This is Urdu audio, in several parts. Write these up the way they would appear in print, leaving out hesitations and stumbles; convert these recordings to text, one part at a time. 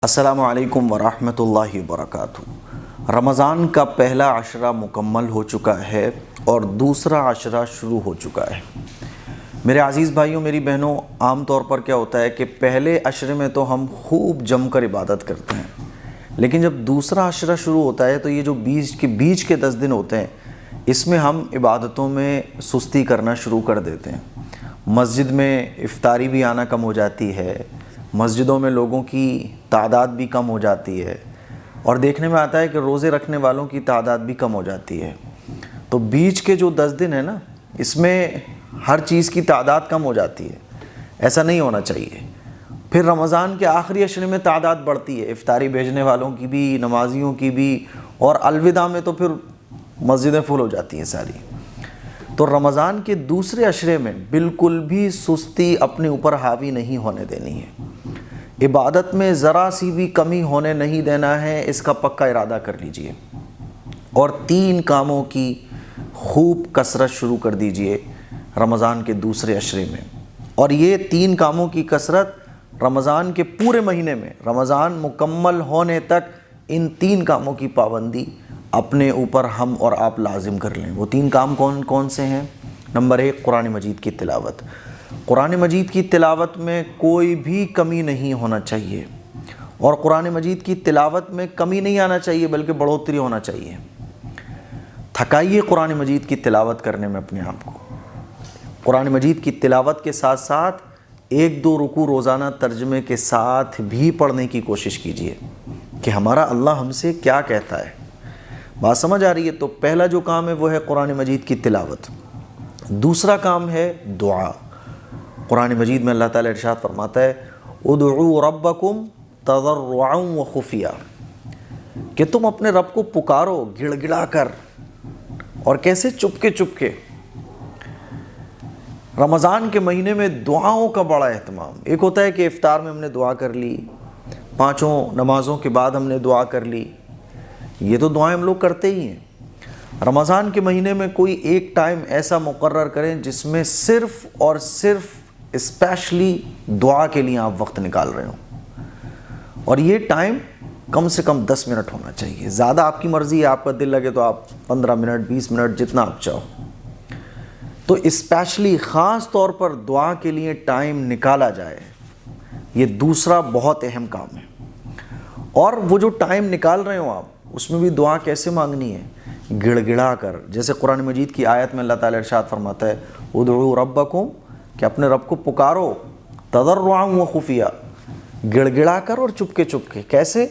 السلام علیکم ورحمۃ اللہ وبرکاتہ۔ رمضان کا پہلا عشرہ مکمل ہو چکا ہے اور دوسرا عشرہ شروع ہو چکا ہے۔ میرے عزیز بھائیوں، میری بہنوں، عام طور پر کیا ہوتا ہے کہ پہلے عشرے میں تو ہم خوب جم کر عبادت کرتے ہیں، لیکن جب دوسرا عشرہ شروع ہوتا ہے تو یہ جو بیچ کے 10 دن ہوتے ہیں، اس میں ہم عبادتوں میں سستی کرنا شروع کر دیتے ہیں۔ مسجد میں افطاری بھی آنا کم ہو جاتی ہے، مسجدوں میں لوگوں کی تعداد بھی کم ہو جاتی ہے، اور دیکھنے میں آتا ہے کہ روزے رکھنے والوں کی تعداد بھی کم ہو جاتی ہے۔ تو بیچ کے جو 10 دن ہیں نا، اس میں ہر چیز کی تعداد کم ہو جاتی ہے، ایسا نہیں ہونا چاہیے۔ پھر رمضان کے آخری عشرے میں تعداد بڑھتی ہے، افطاری بھیجنے والوں کی بھی، نمازیوں کی بھی، اور الوداع میں تو پھر مسجدیں فل ہو جاتی ہیں ساری۔ تو رمضان کے دوسرے عشرے میں بالکل بھی سستی اپنے اوپر حاوی نہیں ہونے دینی ہے، عبادت میں ذرا سی بھی کمی ہونے نہیں دینا ہے، اس کا پکا ارادہ کر لیجئے، اور 3 کاموں کی خوب کثرت شروع کر دیجئے رمضان کے دوسرے عشرے میں۔ اور یہ 3 کاموں کی کثرت رمضان کے پورے مہینے میں، رمضان مکمل ہونے تک ان 3 کاموں کی پابندی اپنے اوپر ہم اور آپ لازم کر لیں۔ وہ 3 کام کون کون سے ہیں؟ نمبر 1، قرآن مجید کی تلاوت۔ قرآن مجید کی تلاوت میں کوئی بھی کمی نہیں ہونا چاہیے، اور قرآن مجید کی تلاوت میں کمی نہیں آنا چاہیے بلکہ بڑھوتری ہونا چاہیے۔ تھکائیے قرآن مجید کی تلاوت کرنے میں اپنے آپ کو۔ قرآن مجید کی تلاوت کے ساتھ ساتھ 1-2 رکوع روزانہ ترجمے کے ساتھ بھی پڑھنے کی کوشش کیجیے کہ ہمارا اللہ ہم سے کیا کہتا ہے۔ بات سمجھ آ رہی ہے؟ تو پہلا جو کام ہے وہ ہے قرآن مجید کی تلاوت۔ دوسرا کام ہے دعا۔ قرآن مجید میں اللہ تعالیٰ ارشاد فرماتا ہے، ادعوا ربکم تضرعا وخفیا، کہ تم اپنے رب کو پکارو گڑ گڑا کر، اور کیسے؟ چپ کے۔ رمضان کے مہینے میں دعاؤں کا بڑا اہتمام۔ ایک ہوتا ہے کہ افطار میں ہم نے دعا کر لی، 5 نمازوں کے بعد ہم نے دعا کر لی، یہ تو دعائیں ہم لوگ کرتے ہی ہیں۔ رمضان کے مہینے میں کوئی ایک ٹائم ایسا مقرر کریں جس میں صرف اور صرف اسپیشلی دعا کے لیے آپ وقت نکال رہے ہوں، اور یہ ٹائم کم سے کم 10 منٹ ہونا چاہیے۔ زیادہ آپ کی مرضی ہے، آپ کا دل لگے تو آپ 15 منٹ 20 منٹ جتنا آپ چاہو۔ تو اسپیشلی خاص طور پر دعا کے لیے ٹائم نکالا جائے، یہ دوسرا بہت اہم کام ہے۔ اور وہ جو ٹائم نکال رہے ہوں آپ، اس میں بھی دعا کیسے مانگنی ہے؟ گڑ گڑا کر۔ جیسے قرآن مجید کی آیت میں اللہ تعالیٰ ارشاد فرماتا ہے، ادعوا ربکم، کہ اپنے رب کو پکارو تضرعا وخفیا، گڑ گڑا کر اور چپ کے۔ کیسے؟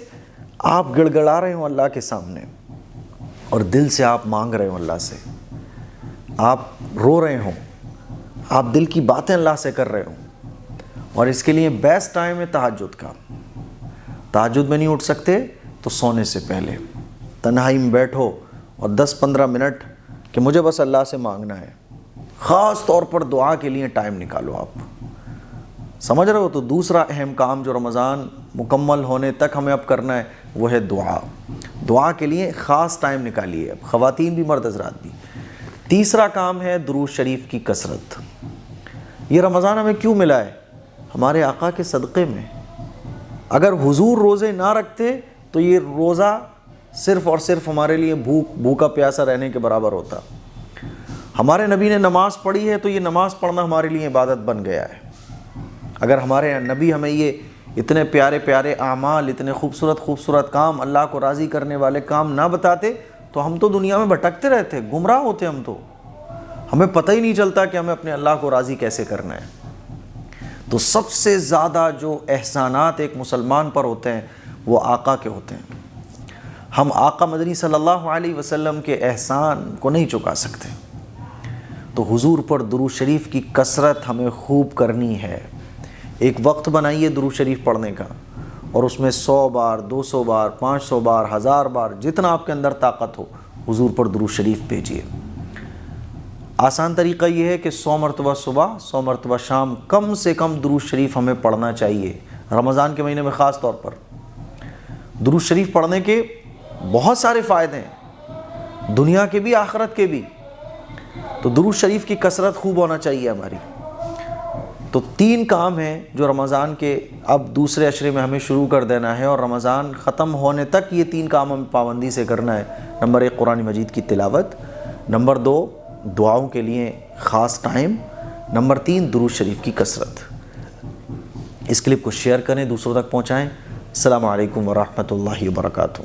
آپ گڑ گڑا رہے ہوں اللہ کے سامنے، اور دل سے آپ مانگ رہے ہوں اللہ سے، آپ رو رہے ہوں، آپ دل کی باتیں اللہ سے کر رہے ہوں۔ اور اس کے لیے بیسٹ ٹائم ہے تہجد کا۔ تہجد میں نہیں اٹھ سکتے تو سونے سے پہلے تنہائی میں بیٹھو اور 10-15 منٹ کہ مجھے بس اللہ سے مانگنا ہے، خاص طور پر دعا کے لیے ٹائم نکالو آپ۔ سمجھ رہے ہو؟ تو دوسرا اہم کام جو رمضان مکمل ہونے تک ہمیں اب کرنا ہے وہ ہے دعا۔ دعا کے لیے خاص ٹائم نکالیے، اب خواتین بھی مرد حضرات بھی۔ تیسرا کام ہے درود شریف کی کثرت۔ یہ رمضان ہمیں کیوں ملا ہے؟ ہمارے آقا کے صدقے میں۔ اگر حضور روزے نہ رکھتے تو یہ روزہ صرف اور صرف ہمارے لیے بھوکا پیاسا رہنے کے برابر ہوتا۔ ہمارے نبی نے نماز پڑھی ہے تو یہ نماز پڑھنا ہمارے لیے عبادت بن گیا ہے۔ اگر ہمارے نبی ہمیں یہ اتنے پیارے پیارے اعمال، اتنے خوبصورت کام، اللہ کو راضی کرنے والے کام نہ بتاتے تو ہم تو دنیا میں بھٹکتے رہتے، گمراہ ہوتے ہم تو، ہمیں پتہ ہی نہیں چلتا کہ ہمیں اپنے اللہ کو راضی کیسے کرنا ہے۔ تو سب سے زیادہ جو احسانات ایک مسلمان پر ہوتے ہیں وہ آقا کے ہوتے ہیں۔ ہم آقا مدنی صلی اللہ علیہ وسلم کے احسان کو نہیں چکا سکتے۔ تو حضور پر درود شریف کی کثرت ہمیں خوب کرنی ہے۔ ایک وقت بنائیے درود شریف پڑھنے کا، اور اس میں 100 بار، 200 بار، 500 بار، 1000 بار، جتنا آپ کے اندر طاقت ہو حضور پر درود شریف بھیجیے۔ آسان طریقہ یہ ہے کہ 100 مرتبہ صبح، 100 مرتبہ شام، کم سے کم درود شریف ہمیں پڑھنا چاہیے رمضان کے مہینے میں۔ خاص طور پر درود شریف پڑھنے کے بہت سارے فائدے ہیں، دنیا کے بھی آخرت کے بھی۔ تو درود شریف کی کثرت خوب ہونا چاہیے ہماری۔ تو 3 کام ہیں جو رمضان کے اب دوسرے عشرے میں ہمیں شروع کر دینا ہے، اور رمضان ختم ہونے تک یہ 3 کام ہمیں پابندی سے کرنا ہے۔ نمبر 1 قرآن مجید کی تلاوت، نمبر 2 دعاؤں کے لیے خاص ٹائم، نمبر 3 درود شریف کی کثرت۔ اس کلپ کو شیئر کریں، دوسروں تک پہنچائیں۔ السلام علیکم ورحمۃ اللہ وبرکاتہ۔